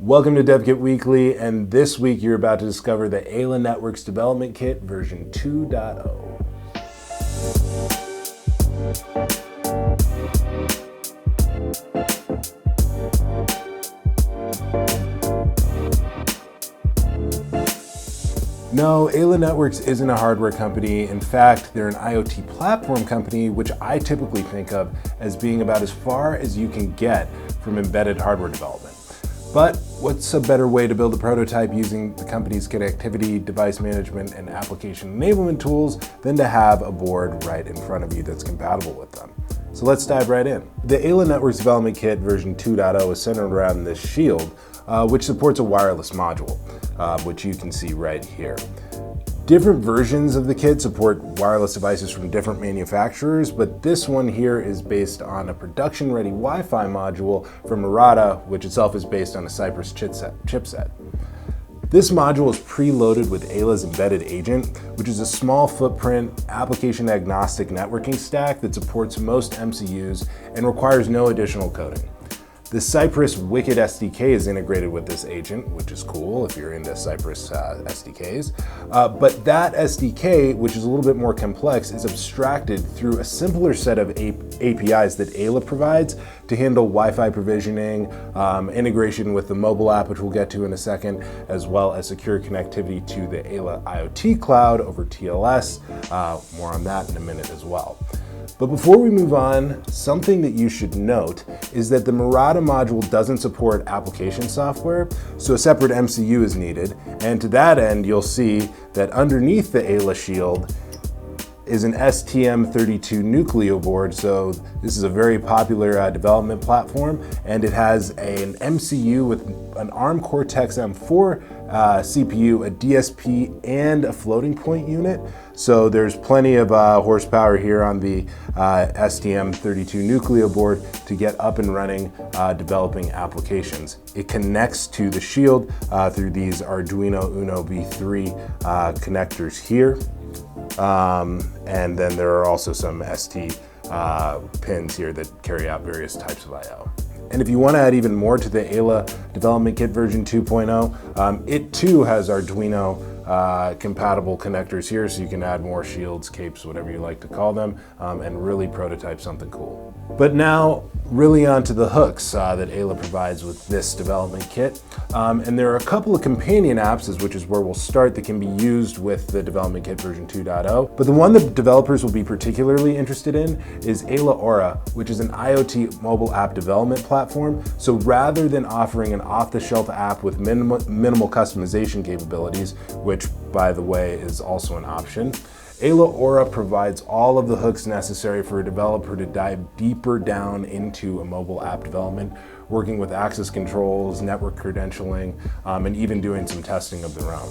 Welcome to DevKit Weekly, and this week you're about to discover the Ayla Networks Development Kit version 2.0. No, Ayla Networks isn't a hardware company. In fact, they're an IoT platform company, which I typically think of as being about as far as you can get from embedded hardware development. But what's a better way to build a prototype using the company's connectivity, device management, and application enablement tools than to have a board right in front of you that's compatible with them? So let's dive right in. The Ayla Networks Development Kit version 2.0 is centered around this shield, which supports a wireless module, which you can see right here. Different versions of the kit support wireless devices from different manufacturers, but this one here is based on a production-ready Wi-Fi module from Murata, which itself is based on a Cypress chipset. This module is preloaded with Ayla's embedded agent, which is a small footprint, application-agnostic networking stack that supports most MCUs and requires no additional coding. The Cypress Wicked SDK is integrated with this agent, which is cool if you're into Cypress SDKs. But that SDK, which is a little bit more complex, is abstracted through a simpler set of APIs that Ayla provides to handle Wi-Fi provisioning, integration with the mobile app, which we'll get to in a second, as well as secure connectivity to the Ayla IoT Cloud over TLS. More on that in a minute as well. But before we move on, something that you should note is that the Murata module doesn't support application software, so a separate MCU is needed. And to that end, you'll see that underneath the Ayla shield is an STM32 Nucleo board. So this is a very popular development platform, and it has an MCU with an ARM Cortex-M4 CPU, a DSP, and a floating point unit. So there's plenty of horsepower here on the STM32 Nucleo board to get up and running developing applications. It connects to the shield through these Arduino Uno V3 connectors here. And then there are also some ST pins here that carry out various types of I/O. And if you want to add even more to the Ayla Development Kit version 2.0, it too has Arduino compatible connectors here, so you can add more shields, capes, whatever you like to call them, and really prototype something cool. But now, really onto the hooks that Ayla provides with this development kit. And there are a couple of companion apps, which is where we'll start, that can be used with the development kit version 2.0. But the one that developers will be particularly interested in is Ayla Aura, which is an IoT mobile app development platform. So rather than offering an off-the-shelf app with minimal customization capabilities, which by the way is also an option, Ayla Aura provides all of the hooks necessary for a developer to dive deeper down into a mobile app development, working with access controls, network credentialing, and even doing some testing of their own.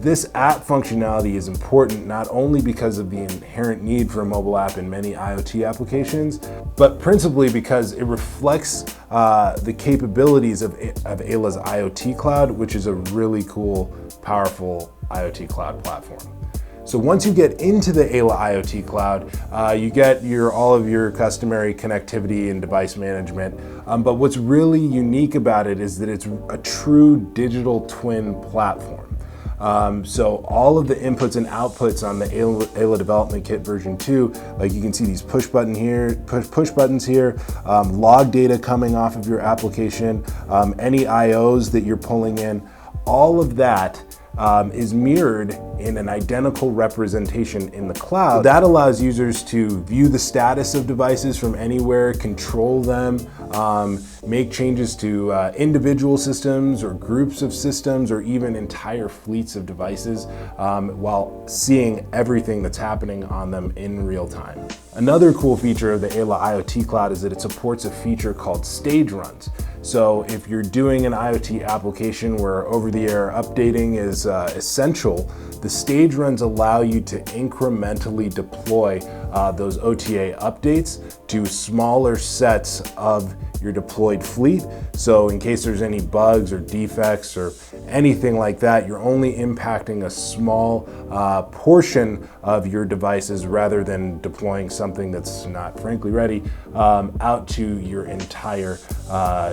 This app functionality is important not only because of the inherent need for a mobile app in many IoT applications, but principally because it reflects the capabilities of Ayla's IoT Cloud, which is a really cool, powerful IoT cloud platform. So once you get into the Ayla IoT Cloud, you get all of your customary connectivity and device management. But what's really unique about it is that it's a true digital twin platform. So all of the inputs and outputs on the Ayla Development Kit version 2, like you can see these push buttons here, log data coming off of your application, any IOs that you're pulling in, all of that is mirrored in an identical representation in the cloud. That allows users to view the status of devices from anywhere, control them, make changes to individual systems or groups of systems or even entire fleets of devices while seeing everything that's happening on them in real time. Another cool feature of the Ayla IoT Cloud is that it supports a feature called stage runs. So if you're doing an IoT application where over-the-air updating is essential, the stage runs allow you to incrementally deploy those OTA updates to smaller sets of your deployed fleet. So in case there's any bugs or defects or anything like that, you're only impacting a small portion of your devices rather than deploying something that's not frankly ready out to your entire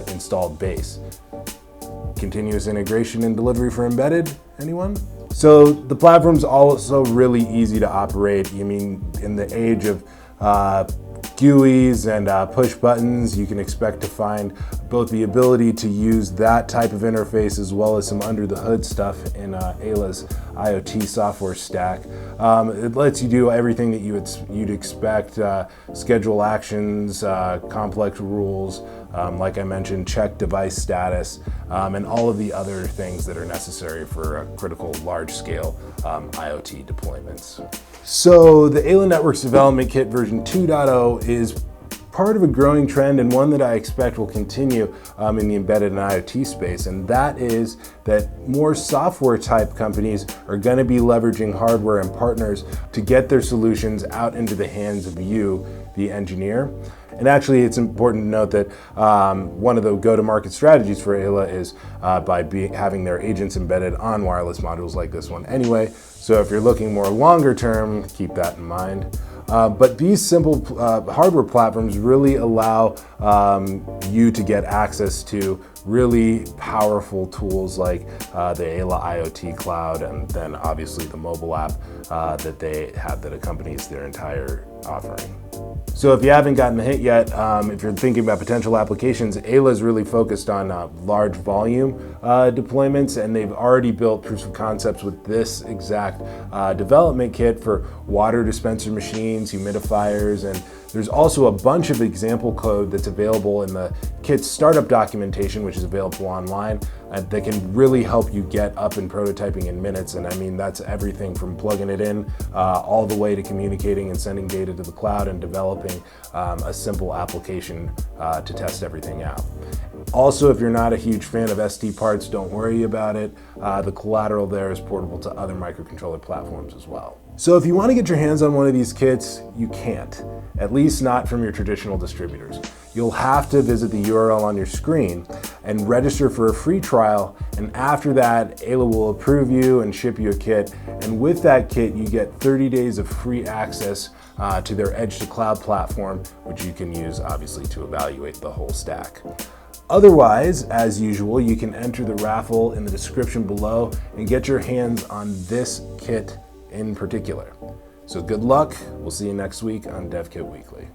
installed base. Continuous integration and delivery for embedded, anyone? So the platform's also really easy to operate. I mean, in the age of GUIs and push buttons, you can expect to find both the ability to use that type of interface as well as some under the hood stuff in Ayla's IoT software stack. It lets you do everything that you'd expect, schedule actions, complex rules, like I mentioned, check device status, and all of the other things that are necessary for critical large-scale IoT deployments. So the Ayla Networks Development Kit version 2.0 is part of a growing trend and one that I expect will continue in the embedded and IoT space, and that is that more software type companies are going to be leveraging hardware and partners to get their solutions out into the hands of you, the engineer. And actually, it's important to note that one of the go-to-market strategies for Ayla is by having their agents embedded on wireless modules like this one anyway. So if you're looking more longer term, keep that in mind. But these simple hardware platforms really allow you to get access to really powerful tools like the Ayla IoT Cloud, and then obviously the mobile app that they have that accompanies their entire offering. So if you haven't gotten the hint yet, if you're thinking about potential applications, Ayla is really focused on large volume deployments, and they've already built proofs of concepts with this exact development kit for water dispenser machines, humidifiers, and there's also a bunch of example code that's available in the kit's startup documentation, which is available online, that can really help you get up and prototyping in minutes. And I mean, that's everything from plugging it in all the way to communicating and sending data to the cloud and developing a simple application to test everything out. Also, if you're not a huge fan of SD parts, don't worry about it. The collateral there is portable to other microcontroller platforms as well. So if you want to get your hands on one of these kits, you can't, at least not from your traditional distributors. You'll have to visit the URL on your screen and register for a free trial, and after that, Ayla will approve you and ship you a kit, and with that kit, you get 30 days of free access to their edge-to-cloud platform, which you can use, obviously, to evaluate the whole stack. Otherwise, as usual, you can enter the raffle in the description below and get your hands on this kit in particular. So good luck. We'll see you next week on DevKit Weekly.